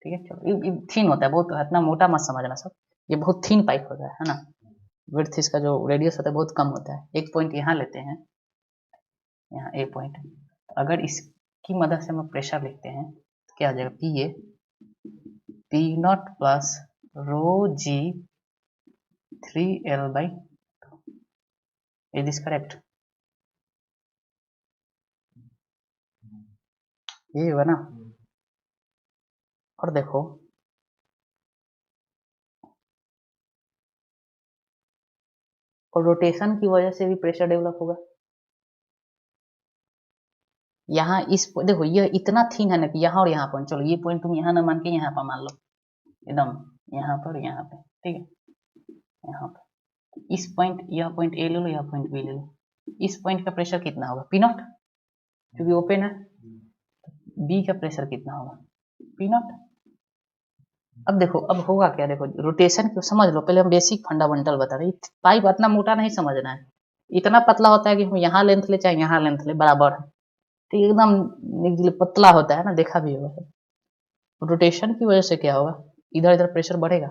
ठीक है। चलो ये थीन होता है बहुत, इतना मोटा मत समझना सब, ये बहुत थीन पाइप होता है ना, विड्थ इसका जो रेडियस होता है बहुत कम होता है। एक पॉइंट यहाँ लेते हैं, यहाँ ए पॉइंट, अगर इसकी मदद से हम प्रेशर लिखते हैं तो क्या आ जाएगा? PA P0 plus row G 3L/2। Is this correct? ये होगा ना। और देखो, और रोटेशन की वजह से भी प्रेशर डेवलप होगा। यहाँ इस देखो, ये इतना थीन है ना कि यहाँ और यहाँ पॉइंट, चलो ये पॉइंट तुम यहाँ ना मान के यहाँ पर मान लो, एकदम यहाँ पर, यहाँ पे, ठीक है, यहाँ पर इस पॉइंट, यह पॉइंट A ले लो, यह पॉइंट B ले लो, इस पॉइंट का प्रेशर कितना होगा? P0, क्योंकि ओपन है। B का प्रेशर कितना होगा? P0। अब देखो, अब होगा क्या, देखो रोटेशन को समझ लो, पहले हम बेसिक फंडामेंटल बता रहे हैं। पाइप इतना मोटा नहीं समझना है, इतना पतला होता है कि हम यहाँ लेंथ ले चाहे यहाँ लेंथ ले बराबर है, ठीक, एकदम पतला होता है ना, देखा भी होगा। रोटेशन की वजह से क्या होगा, इधर इधर प्रेशर बढ़ेगा,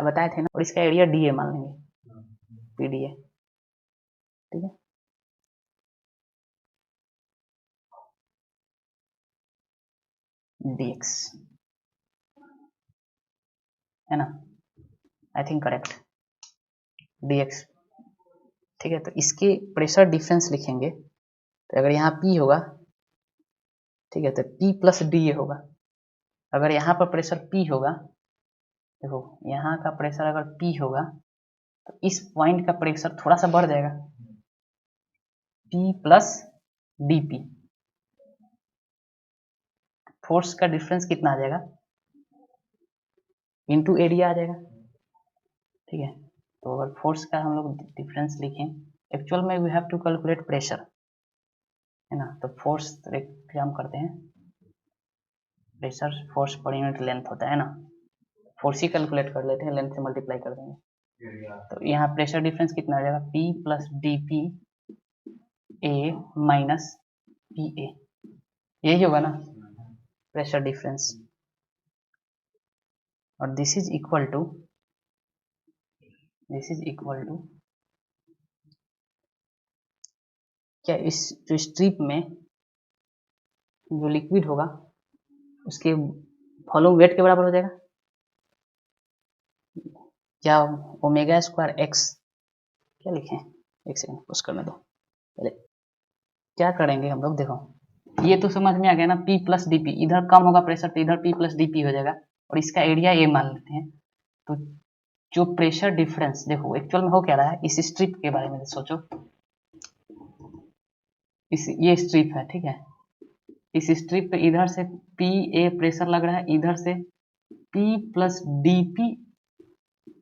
बताए थे ना। और इसका एरिया DA मान लेंगे, PDA, ठीक है। DX है ना, आई थिंक करेक्ट, DX, ठीक है। तो इसके प्रेशर डिफरेंस लिखेंगे, तो अगर यहाँ P होगा, ठीक है, तो P प्लस DA होगा। अगर यहाँ पर प्रेशर P होगा, देखो यहाँ का प्रेशर अगर P होगा तो इस पॉइंट का प्रेशर थोड़ा सा बढ़ जाएगा, P प्लस DP, फोर्स का डिफरेंस कितना आ जाएगा? इनटू एरिया आ जाएगा, ठीक है। तो अगर फोर्स का हम लोग डिफरेंस लिखें, एक्चुअल में we have to calculate pressure, है ना। तो फोर्स एक काम करते हैं, pressure force per unit length होता है ना, फोर्स ही कैलकुलेट कर लेते हैं, लेंथ से मल्टीप्लाई कर देंगे। तो यहाँ प्रेशर डिफरेंस कितना आ जाएगा? P plus DP A minus PA, यही होगा ना प्रेशर डिफरेंस। और दिस इज इक्वल टू क्या, इस जो स्ट्रिप में जो लिक्विड होगा उसके वॉल्यूम वेट के बराबर हो जाएगा, क्या ओमेगा स्क्वायर एक्स, क्या लिखें, एक सेकंड पुश करने दो पहले। क्या करेंगे हम लोग, देखो ये तो समझ में आ गया ना, P प्लस DP, इधर कम होगा प्रेशर तो इधर P प्लस DP हो जाएगा, और इसका एरिया A मान लेते हैं। तो जो प्रेशर डिफरेंस, देखो एक्चुअल में हो क्या रहा है, इस स्ट्रिप के बारे में सोचो, ये स्ट्रिप है, ठीक है, इस स्ट्रिप पे इधर से PA प्रेशर लग रहा है, इधर से P plus DP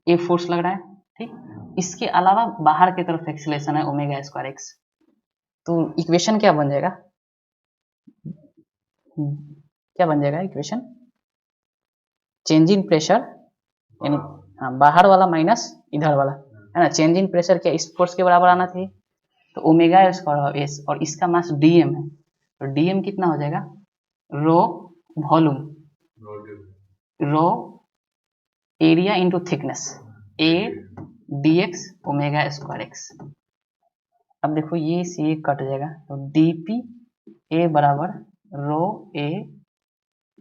A force लग रहा है, ठीक। इसके अलावा बाहर की तरफ एक्सीलरेशन है ओमेगा स्क्वायर एक्स। तो इक्वेशन क्या बन जाएगा, क्या बन जाएगा इक्वेशन? चेंज इन प्रेशर, यानी हाँ बाहर वाला माइनस इधर वाला, है ना। चेंज इन प्रेशर क्या इस फोर्स के बराबर आना चाहिए, तो ओमेगा स्क्वायर एस, और इसका मास DM है, तो DM कितना हो जाएगा? Rho volume, rho area into thickness, A DX omega square x. अब देखो ये से ये कट जाएगा, तो डी पी ए बराबर rho a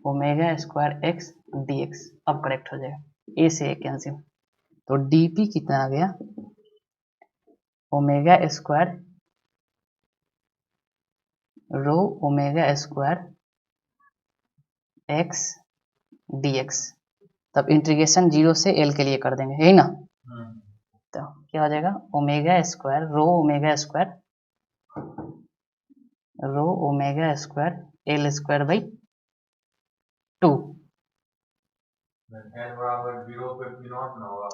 omega square x d x. अब करेक्ट हो जाएगा, ए से ए कैंसिल, तो डी पी कितना आ गया omega square rho omega square x d x. तब इंटीग्रेशन 0 से एल के लिए कर देंगे, यही ना। तो क्या हो जाएगा omega square rho omega square L square by 2।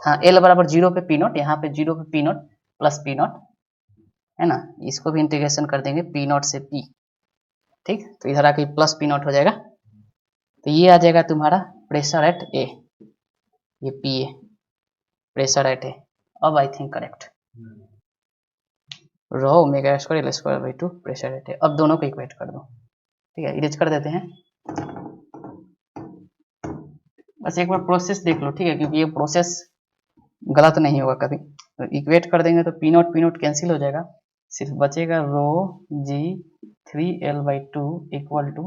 हाँ एल बराबर 0 पे पी नॉट, यहाँ पे 0 पे P not plus P not है ना, इसको भी इंटीग्रेशन कर देंगे पी नॉट से पी, ठीक। तो इधर आके प्लस पी नॉट हो जाएगा, तो ये आ जाएगा तुम्हारा प्रेशर एट ए, ये p a pressure at a. अब I think correct, rho omega square L square by 2 pressure at a. अब दोनों को इक्वेट कर दो, ठीक है, इरेज कर देते हैं। बस एक बार प्रोसेस देख लो, ठीक है, क्योंकि ये प्रोसेस गलत नहीं होगा कभी। तो इक्वेट कर देंगे तो पी नॉट कैंसिल हो जाएगा, सिर्फ बचेगा rho g 3 by 2 equal to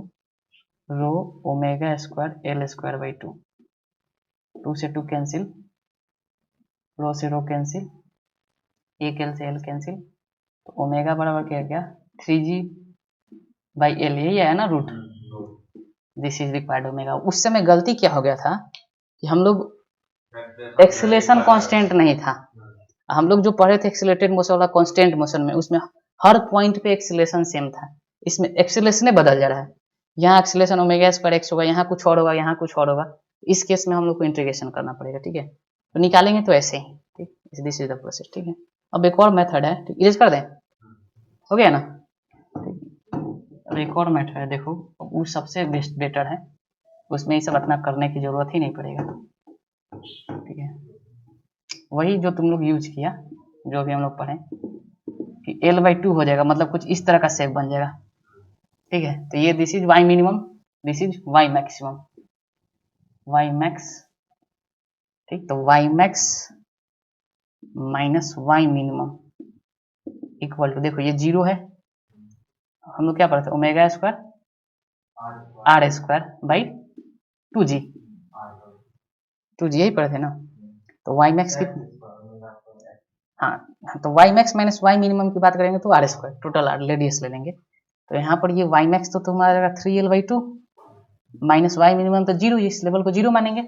rho omega square L square by 2। 2 से 2 कैंसिल, रो से रो कैंसिल, एक एल से एल कैंसिल, तो ओमेगा बराबर क्या गया 3g बाई एल, यही है ना root, this is required omega. उस समय गलती क्या हो गया था कि हम लोग एक्सीलरेशन कांस्टेंट नहीं था, हम लोग जो पढ़े थे एक्सीलरेटेड मोशन वाला कांस्टेंट मोशन में, उसमें हर पॉइंट पे एक्सीलरेशन सेम था, इसमें एक्सीलरेशन बदल जा रहा है। यहाँ एक्सीलरेशन ओमेगा स्क्वायर एक्स होगा, यहाँ कुछ और होगा, यहाँ कुछ और होगा, इस केस में हम लोग को इंटीग्रेशन करना पड़ेगा, ठीक है। तो निकालेंगे तो ऐसे ही, ठीक, दिस इज द प्रोसेस, ठीक है। अब एक और मेथड है, ठीक, इरेज कर दें, हो गया ना। अब एक और मेथड है, देखो वो सबसे बेस्ट बेटर है, उसमें ये सब अपना करने की जरूरत ही नहीं पड़ेगा, ठीक है। वही जो तुम लोग यूज किया, जो अभी हम लोग पढ़े कि एल बाई 2 हो जाएगा, मतलब कुछ इस तरह का शेप बन जाएगा, ठीक है। तो ये this is Y minimum, this is Y maximum, Y max, ठीक। तो Y max minus Y minimum equal to, देखो ये 0 है, हम लोग क्या पढ़े थे omega square are square by 2g, 2g यही पढ़े थे ना। तो वाई मैक्स की, हाँ, तो Y max minus Y minimum की बात करेंगे तो R square total R radius ले लेंगे, तो यहाँ पर ये वाई मैक्स तो तुम्हारा जाएगा 3l by 2 minus Y minimum तो 0, इस लेवल को 0 मानेंगे,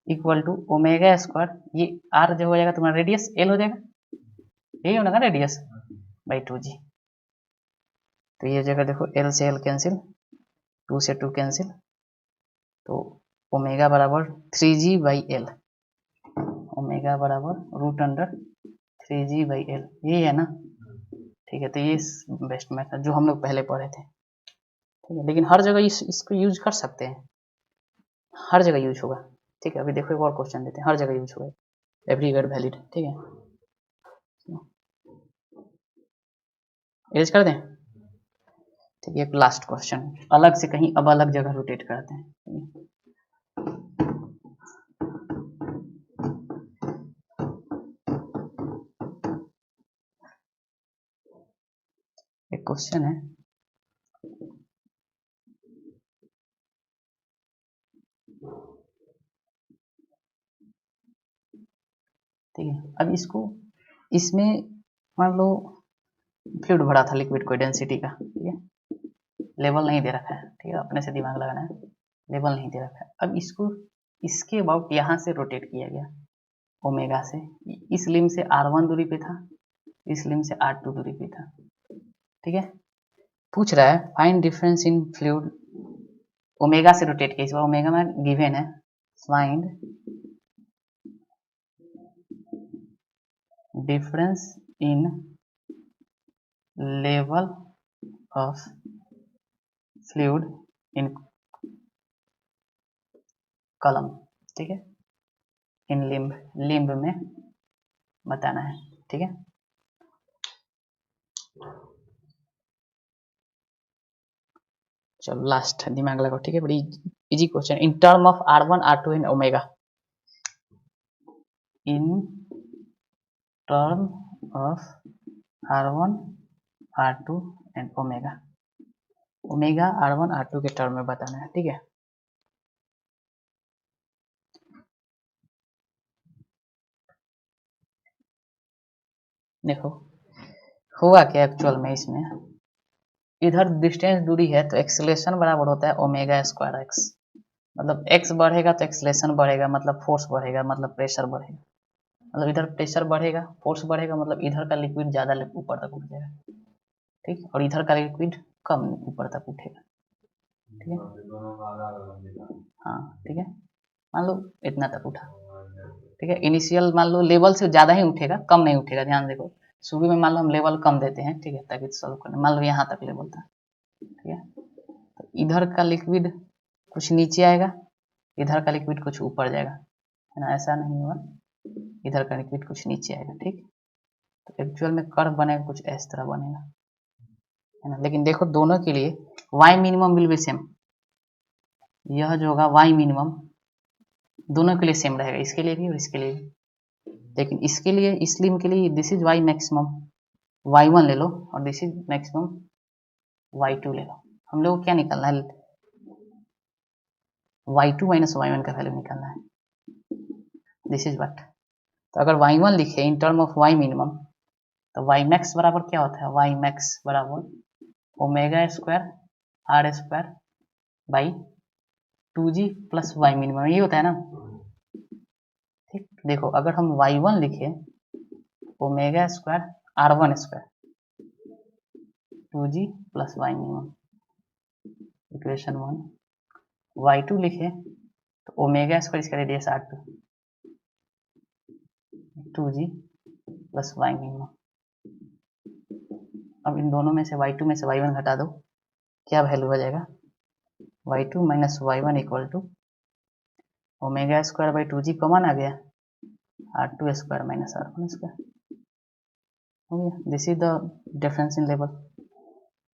इक्वल टू ओमेगा स्क्वायर, ये आर जो हो जाएगा तुम्हारा रेडियस, एल हो जाएगा, यही होगा ना रेडियस बाई 2g। तो ये जगह देखो एल से एल कैंसिल, 2 से 2 कैंसिल, तो ओमेगा बराबर 3g बाई एल, ओमेगा बराबर root under 3g by L, यही है ना, ठीक है। तो ये बेस्ट मेथड जो हम लोग पहले पढ़े थे, ठीक है, लेकिन हर जगह इसको यूज कर सकते हैं, हर जगह यूज होगा, ठीक है। अभी देखो एक और क्वेश्चन देते हैं, हर जगह यूज होगा, एवरीवेयर वैलिड, ठीक है। एज कर दें, ठीक है। एक लास्ट क्वेश्चन अलग से कहीं, अब अलग जगह रोटेट करते हैं, एक क्वेश्चन है, ठीक है। अब इसको, इसमें मान लो फ्लूइड भरा था लिक्विड को डेंसिटी का, ठीक है, लेवल नहीं दे रखा है, ठीक है, अपने से दिमाग लगाना है, लेवल नहीं दे रखा है। अब इसको इसके अबाउट यहाँ से रोटेट किया गया ओमेगा से, इस लिम से r1 दूरी पे था, इस लिम से r2 दूरी पे था, ठीक है। पूछ रहा है find difference in fluid, omega से रोटेट किया, इस बार ओमेगा में गिवन है, find difference in level of fluid in column, ठीक है, इन लिम्ब में बताना है, ठीक है। चलो लास्ट दिमाग लगाओ, ठीक है, बड़ी easy question, in term of r1 r2 in omega, in term of R1 R2 and omega R1 R2 के टर्म में बताना है, ठीक है। देखो हुआ क्या एक्चुअल में, इसमें इधर डिस्टेंस दूरी है तो एक्सेलरेशन बराबर होता है ओमेगा स्क्वायर एक्स, मतलब एक्स बढ़ेगा तो एक्सेलरेशन बढ़ेगा, मतलब फोर्स बढ़ेगा, मतलब प्रेशर बढ़ेगा, मतलब इधर प्रेशर बढ़ेगा, फोर्स बढ़ेगा, मतलब इधर का लिक्विड ज़्यादा ऊपर तक उठ जाएगा, ठीक, और इधर का लिक्विड कम ऊपर तक उठेगा, ठीक है। हाँ ठीक है, मान लो इतना तक उठा, ठीक है। इनिशियल मान लो लेवल से ज़्यादा ही उठेगा, कम नहीं उठेगा, ध्यान देखो शुरू में मान लो हम लेवल कम देते हैं, ठीक है, ताकि सॉल्व करने, मान लो यहाँ तक लेवल था, ठीक है, तो इधर का लिक्विड कुछ नीचे आएगा, इधर का लिक्विड कुछ ऊपर जाएगा, है ना, ऐसा नहीं हुआ, इधर का लिक्विड कुछ नीचे आएगा, ठीक। तो एक्चुअल में कर्व बनेगा कुछ इस तरह बनेगा, है ना। लेकिन देखो दोनों के लिए y minimum will be same, यह जो होगा y मिनिमम दोनों के लिए सेम रहेगा, इसके लिए भी और इसके लिए भी, लेकिन इसके लिए स्लिम के लिए this is y maximum, y1 ले लो, और दिस इज मैक्सिमम y2 ले लो। हम लोग को क्या निकालना है, y2 माइनस y1 का वैल्यू निकालना है, दिस इज व्हाट। तो अगर y1 लिखे in term of y minimum तो y मैक्स बराबर क्या होता है, y मैक्स बराबर omega square are square by 2g plus y minimum, ये होता है ना, ठीक। देखो अगर हम y1 लिखे omega square r1 square 2g plus y minimum, equation 1, y2 लिखे तो ओमेगा स्क्वायर इसका radius r2 2g plus y minimum. अब इन दोनों में से y2 में से y1 घटा दो, क्या वैल्यू हो जाएगा, y2 minus y1 equal to omega square by 2g common आ गया, r2 square minus r1 square हो गया, this is the difference in level,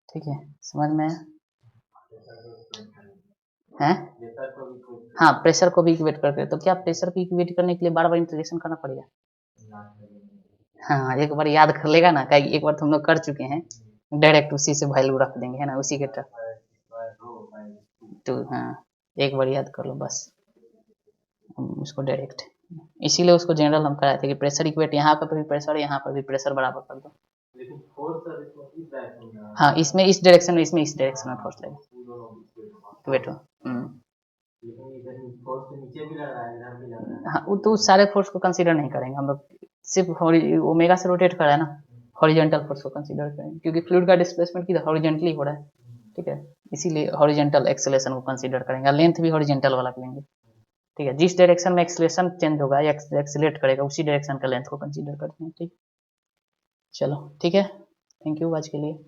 ठीक है, समझ में आया है। हाँ प्रेशर को भी इक्वेट करके, तो क्या प्रेशर को इक्वेट करने के लिए बार बार इंटीग्रेशन करना पड़ेगा, हाँ एक बार याद कर लेगा ना, कहीं एक बार तो हम लोग कर चुके हैं, डायरेक्ट उसी से वैल्यू रख देंगे, है ना, उसी के तरफ, तो हाँ एक बार याद कर लो बस, उसको डायरेक्ट, इसीलिए उसको जनरल हम कराए थे कि प्रेशर इक्वेट यहाँ पर भी प्रेशर, यहाँ पर भी प्रेशर बराबर कर दो, लेकिन फोर्स हाँ इसमें इस डायरेक्शन में, इसमें इस डायरेक्शन में फोर्स लगेगा, इक्वेट हो, हाँ वो तो सारे फोर्स को कंसीडर नहीं करेंगे हम लोग, सिर्फ ओमेगा से रोटेट कर रहा है ना, हॉरिजॉन्टल फोर्स को कंसीडर करेंगे, क्योंकि फ्लूइड का डिस्प्लेसमेंट किधर हॉरिजॉन्टली हो रहा है, ठीक है, इसीलिए हॉरिजॉन्टल एक्सेलेरेशन को कंसीडर करेंगे, लेंथ भी हॉरिजॉन्टल वाला लेंगे, ठीक है, जिस डायरेक्शन में एक्सेलेरेशन चेंज होगा या एक्सेलेरेट करेगा उसी डायरेक्शन का लेंथ को कंसीडर करते हैं, ठीक। चलो ठीक है, थैंक यू आज के लिए।